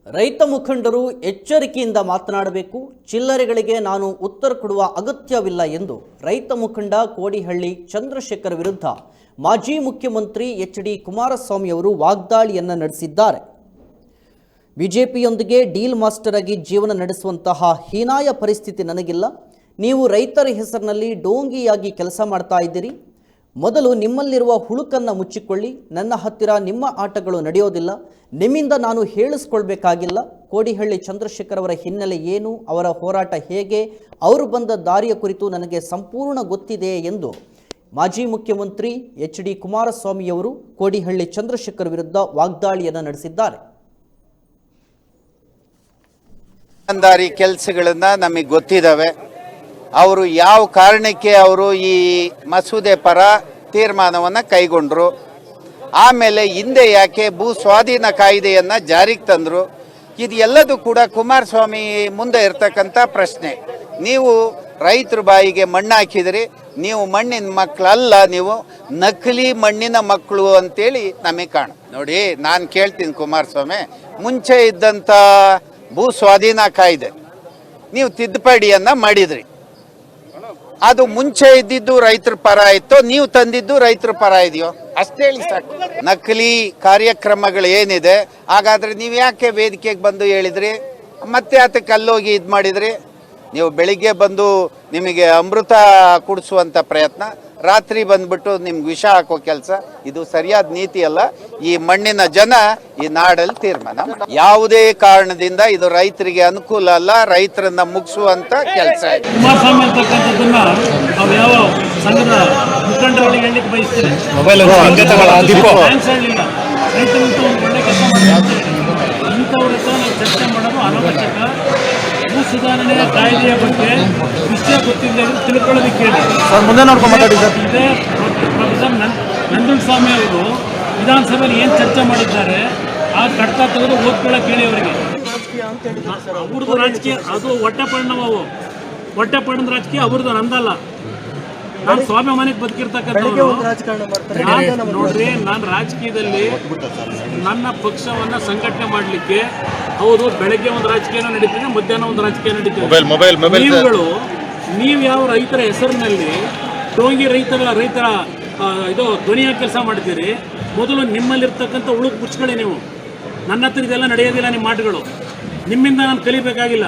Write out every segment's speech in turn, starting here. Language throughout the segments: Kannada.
ರೈತ ಮುಖಂಡರು ಎಚ್ಚರಿಕೆಯಿಂದ ಮಾತನಾಡಬೇಕು. ಚಿಲ್ಲರೆಗಳಿಗೆ ನಾನು ಉತ್ತರ ಕೊಡುವ ಅಗತ್ಯವಿಲ್ಲ ಎಂದು ರೈತ ಮುಖಂಡ ಕೋಡಿಹಳ್ಳಿ ಚಂದ್ರಶೇಖರ್ ವಿರುದ್ಧ ಮಾಜಿ ಮುಖ್ಯಮಂತ್ರಿ ಎಚ್.ಡಿ. ಕುಮಾರಸ್ವಾಮಿ ಅವರು ವಾಗ್ದಾಳಿಯನ್ನು ನಡೆಸಿದ್ದಾರೆ. ಬಿಜೆಪಿಯೊಂದಿಗೆ ಡೀಲ್ ಮಾಸ್ಟರ್ ಆಗಿ ಜೀವನ ನಡೆಸುವಂತಹ ಹೀನಾಯ ಪರಿಸ್ಥಿತಿ ನನಗಿಲ್ಲ. ನೀವು ರೈತರ ಹೆಸರಿನಲ್ಲಿ ಡೋಂಗಿಯಾಗಿ ಕೆಲಸ ಮಾಡ್ತಾ ಇದ್ದೀರಿ. ಮೊದಲು ನಿಮ್ಮಲ್ಲಿರುವ ಹುಳುಕನ್ನು ಮುಚ್ಚಿಕೊಳ್ಳಿ. ನನ್ನ ಹತ್ತಿರ ನಿಮ್ಮ ಆಟಗಳು ನಡೆಯೋದಿಲ್ಲ. ನಿಮ್ಮಿಂದ ನಾನು ಹೇಳಿಸ್ಕೊಳ್ಬೇಕಾಗಿಲ್ಲ. ಕೋಡಿಹಳ್ಳಿ ಚಂದ್ರಶೇಖರ್ ಅವರ ಹಿನ್ನೆಲೆ ಏನು, ಅವರ ಹೋರಾಟ ಹೇಗೆ, ಅವರು ಬಂದ ದಾರಿಯ ಕುರಿತು ನನಗೆ ಸಂಪೂರ್ಣ ಗೊತ್ತಿದೆ ಎಂದು ಮಾಜಿ ಮುಖ್ಯಮಂತ್ರಿ ಎಚ್.ಡಿ. ಕುಮಾರಸ್ವಾಮಿಯವರು ಕೋಡಿಹಳ್ಳಿ ಚಂದ್ರಶೇಖರ್ ವಿರುದ್ಧ ವಾಗ್ದಾಳಿಯನ್ನು ನಡೆಸಿದ್ದಾರೆ. ದಾರಿ ಕೆಲಸಗಳನ್ನ ನಮಗೆ ಗೊತ್ತಿದ್ದಾವೆ. ಅವರು ಯಾವ ಕಾರಣಕ್ಕೆ ಅವರು ಈ ಮಸೂದೆ ಪರ ತೀರ್ಮಾನವನ್ನು ಕೈಗೊಂಡ್ರು, ಆಮೇಲೆ ಹಿಂದೆ ಯಾಕೆ ಭೂ ಸ್ವಾಧೀನ ಕಾಯ್ದೆಯನ್ನು ಜಾರಿಗೆ ತಂದರು, ಇದು ಎಲ್ಲದೂ ಕೂಡ ಕುಮಾರಸ್ವಾಮಿ ಮುಂದೆ ಇರ್ತಕ್ಕಂಥ ಪ್ರಶ್ನೆ. ನೀವು ರೈತರ ಬಾಯಿಗೆ ಮಣ್ಣು ಹಾಕಿದ್ರಿ, ನೀವು ಮಣ್ಣಿನ ಮಕ್ಕಳಲ್ಲ, ನೀವು ನಕಲಿ ಮಣ್ಣಿನ ಮಕ್ಕಳು ಅಂತೇಳಿ ನಮಗೆ ಕಾಣ. ನೋಡಿ, ನಾನು ಕೇಳ್ತೀನಿ ಕುಮಾರಸ್ವಾಮಿ, ಮುಂಚೆ ಇದ್ದಂಥ ಭೂ ಸ್ವಾಧೀನ ಕಾಯ್ದೆ ನೀವು ತಿದ್ದುಪಡಿಯನ್ನು ಮಾಡಿದ್ರಿ. ಅದು ಮುಂಚೆ ಇದ್ದಿದ್ದು ರೈತರ ಪರ ಇತ್ತು, ನೀವು ತಂದಿದ್ದು ರೈತರ ಪರ ಇದೆಯೋ ಅಷ್ಟೇ ಹೇಳಿ ಸಾಕು. ನಕಲಿ ಕಾರ್ಯಕ್ರಮಗಳು ಏನಿದೆ, ಹಾಗಾದ್ರೆ ನೀವು ಯಾಕೆ ವೇದಿಕೆಗೆ ಬಂದು ಹೇಳಿದ್ರಿ, ಮತ್ತೆ ಅದಕ್ಕೆ ಅಲ್ಲೋಗಿ ಇದು ಮಾಡಿದ್ರಿ? ನೀವು ಬೆಳಿಗ್ಗೆ ಬಂದು ನಿಮಗೆ ಅಮೃತ ಕುಡಿಸುವಂಥ ಪ್ರಯತ್ನ, ರಾತ್ರಿ ಬಂದ್ಬಿಟ್ಟು ನಿಮ್ಗೆ ವಿಷ ಹಾಕೋ ಕೆಲಸ, ಇದು ಸರಿಯಾದ ನೀತಿ ಅಲ್ಲ. ಈ ಮಣ್ಣಿನ ಜನ ಈ ನಾಡಲ್ಲಿ ತೀರ್ಮಾನ, ಯಾವುದೇ ಕಾರಣದಿಂದ ಇದು ರೈತರಿಗೆ ಅನುಕೂಲ ಅಲ್ಲ, ರೈತರನ್ನ ಮುಗಿಸುವಂತ ಕೆಲಸ ಇದೆ. ಕುಮಾರಸ್ವಾಮಿ ಅಂತಕ್ಕಂಥದ್ದನ್ನ ನಾವು ಯಾವ ಸಂಘದ ಮುಖಂಡರುಗಳಿಗೆ ಹೇಳಲಿಕ್ಕೆ ಬಯಸ್ತೇನೆ. ರೈತರಂತ ಒಂದು ಒಳ್ಳೆ ಕೆಲಸ ಮಾಡ್ತಾರೆ, ಇಂಥವ್ರ ಹತ್ರ ನಾವು ಚರ್ಚೆ ಮಾಡೋದು ಅನವಶ್ಯಕ. ಭೂ ಸುಧಾರಣೆಯ ಕಾಯ್ದೆಯ ಬಗ್ಗೆ ವಿಷಯ ಗೊತ್ತಿಲ್ಲ ತಿಳ್ಕೊಳ್ಳೋದಕ್ಕೆ ಹೇಳಿ. ಇದೇ ಪ್ರೊಫೆಸರ್ ನಂಜುಂಡಸ್ವಾಮಿ ಅವರು ವಿಧಾನಸಭೆಯಲ್ಲಿ ಏನು ಚರ್ಚೆ ಮಾಡಿದ್ದಾರೆ ಆ ಕಡ್ತ ತೆಗೆದು ಓದ್ಕೊಳ್ಳೋಕೆ ಹೇಳಿ ಅವರಿಗೆ. ಅವ್ರದ್ದು ರಾಜಕೀಯ ಅದು ಹೊಟ್ಟೆ ಪರಿಣಾಮವು, ಹೊಟ್ಟೆ ಪರಿಣದ ರಾಜಕೀಯ ಅವ್ರದ್ದು, ನಂದಲ್ಲ. ನಾನು ಸ್ವಾಭಿಮಾನಕ್ಕೆ ಬದುಕಿರ್ತಕ್ಕಂಥವ್ರು. ನೋಡ್ರಿ, ನಾನು ರಾಜಕೀಯದಲ್ಲಿ ನನ್ನ ಪಕ್ಷವನ್ನ ಸಂಘಟನೆ ಮಾಡಲಿಕ್ಕೆ, ಹೌದು, ಬೆಳಗ್ಗೆ ಒಂದು ರಾಜಕೀಯ ನಡೀತಿದೆ, ಮಧ್ಯಾಹ್ನ ಒಂದು ರಾಜಕೀಯ ನಡೀತಿದೆ. ನೀವು ಯಾವ ರೈತರ ಹೆಸರಿನಲ್ಲಿ ಡೋಂಗಿ ರೈತರ ಇದು ಧ್ವನಿಯ ಕೆಲಸ ಮಾಡ್ತೀರಿ, ಮೊದಲು ನಿಮ್ಮಲ್ಲಿರ್ತಕ್ಕಂಥ ಉಳುಕು ಮುಚ್ಕೊಳ್ಳಿ. ನೀವು ನನ್ನ ಹತ್ರ ಇದೆಲ್ಲ ನಡೆಯೋದಿಲ್ಲ. ನಿಮ್ಮ ಮಾತುಗಳು ನಿಮ್ಮಿಂದ ನಾನು ಕಲಿಬೇಕಾಗಿಲ್ಲ,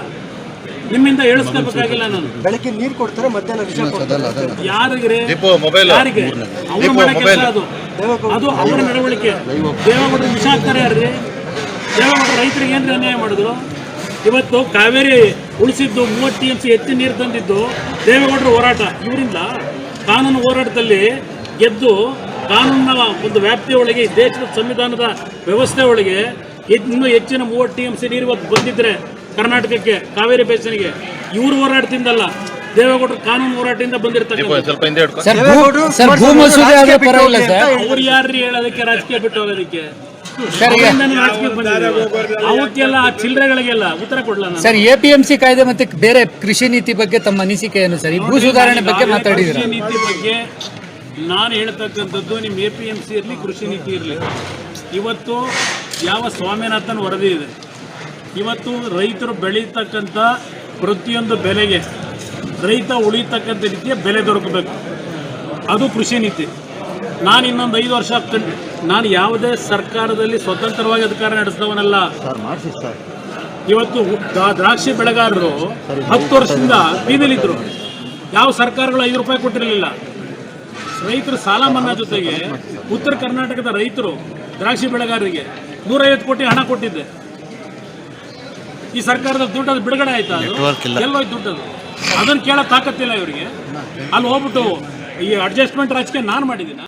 ನಿಮ್ಮಿಂದ ಹೇಳಿಸ್ಕೋಬೇಕಾಗಿಲ್ಲ. ನಾನು ಬೆಳಗ್ಗೆ ನೀರು ಕೊಡ್ತಾರೆ, ಮಧ್ಯಾಹ್ನ ವಿಷಯ ಕೊಡ್ತಾರೆ. ಯಾರಿಗೆ ಅವ್ರು ಮಾಡೋ ಕೆಲಸ ಅದು ಅವರ ನಡವಳಿಕೆ. ದೇವೇಗೌಡರು ವಿಷ ಹಾಕ್ತಾರೆ ಯಾರ್ರಿ? ದೇವೇಗೌಡರು ರೈತರಿಗೆ ಏನ್ರಿ ಅನ್ಯಾಯ ಮಾಡಿದ್ರು? ಇವತ್ತು ಕಾವೇರಿ ಉಳಿಸಿದ್ದು 30 TMC ಹೆಚ್ಚಿನ ನೀರು ತಂದಿದ್ದು ದೇವೇಗೌಡರ ಹೋರಾಟ. ಇವರಿಂದ ಕಾನೂನು ಹೋರಾಟದಲ್ಲಿ ಗೆದ್ದು ಕಾನೂನಿನ ಒಂದು ವ್ಯಾಪ್ತಿಯೊಳಗೆ, ದೇಶದ ಸಂವಿಧಾನದ ವ್ಯವಸ್ಥೆ ಒಳಗೆ ಇನ್ನೂ ಹೆಚ್ಚಿನ 30 TMC ನೀರು ಇವತ್ತು ಬಂದಿದ್ರೆ ಕರ್ನಾಟಕಕ್ಕೆ, ಕಾವೇರಿ ಬೇಸಿನ್ಗೆ, ಇವರು ಹೋರಾಟದಿಂದಲ್ಲ, ದೇವೇಗೌಡರು ಕಾನೂನು ಹೋರಾಟದಿಂದ ಬಂದಿರ್ತಾರೆ. ಅವ್ರು ಯಾರ್ರಿ ಹೇಳೋದಕ್ಕೆ, ರಾಜಕೀಯ ಬಿಟ್ಟು ಹೋಗೋದಕ್ಕೆ? ಅವಕ್ಕೆಲ್ಲ ಚಿಲ್ಲರೆಗಳಿಗೆಲ್ಲ ಉತ್ತರ ಕೊಡಲ್ಲ ಸರ್. APMC ಕಾಯ್ದೆ ಮತ್ತೆ ಬೇರೆ ಕೃಷಿ ನೀತಿ ಬಗ್ಗೆ ತಮ್ಮ ಅನಿಸಿಕೆ ಏನು ಸರ್? ಭೂ ಸುಧಾರಣೆ ಬಗ್ಗೆ ಮಾತಾಡಿದ್ರೆ ಕೃಷಿ ನೀತಿ ಬಗ್ಗೆ ನಾನು ಹೇಳ್ತಕ್ಕಂಥದ್ದು, ನಿಮ್ಮ APMC ಇರಲಿ, ಕೃಷಿ ನೀತಿ ಇರಲಿ, ಇವತ್ತು ಯಾವ ಸ್ವಾಮಿನಾಥನ್ ವರದಿ ಇದೆ, ಇವತ್ತು ರೈತರು ಬೆಳೀತಕ್ಕಂಥ ಪ್ರತಿಯೊಂದು ಬೆಲೆಗೆ ರೈತ ಉಳಿತಕ್ಕಂಥ ರೀತಿಯ ಬೆಲೆ ದೊರಕಬೇಕು, ಅದು ಕೃಷಿ ನೀತಿ. ನಾನು ಇನ್ನೊಂದು 5 ವರ್ಷ ನಾನು ಯಾವುದೇ ಸರ್ಕಾರದಲ್ಲಿ ಸ್ವತಂತ್ರವಾಗಿ ಅಧಿಕಾರ ನಡೆಸಿದವನಲ್ಲ. ಇವತ್ತು ದ್ರಾಕ್ಷಿ ಬೆಳೆಗಾರರು 10 ವರ್ಷದಿಂದ ಬೀದಿಲಿದ್ರು. ಯಾವ ಸರ್ಕಾರಗಳು 5 ರೂಪಾಯಿ ಕೊಟ್ಟಿರಲಿಲ್ಲ. ರೈತರು ಸಾಲ ಮನ್ನಾ ಜೊತೆಗೆ ಉತ್ತರ ಕರ್ನಾಟಕದ ರೈತರು ದ್ರಾಕ್ಷಿ ಬೆಳೆಗಾರರಿಗೆ 150 ಕೋಟಿ ಹಣ ಕೊಟ್ಟಿದ್ದೆ. ಈ ಸರ್ಕಾರದ ದುಡ್ಡು ಅದು ಬಿಡುಗಡೆ ಆಯ್ತಾ? ಎಲ್ಲೋಯ್ತು ದುಡ್ಡದು? ಅದನ್ನು ಕೇಳೋ ತಾಕತ್ತಿಲ್ಲ ಇವರಿಗೆ. ಅಲ್ಲಿ ಹೋಗ್ಬಿಟ್ಟು ಈ ಅಡ್ಜಸ್ಟ್ಮೆಂಟ್ ರಾಜಕೀಯ ನಾನು ಮಾಡಿದ್ದೀನಿ.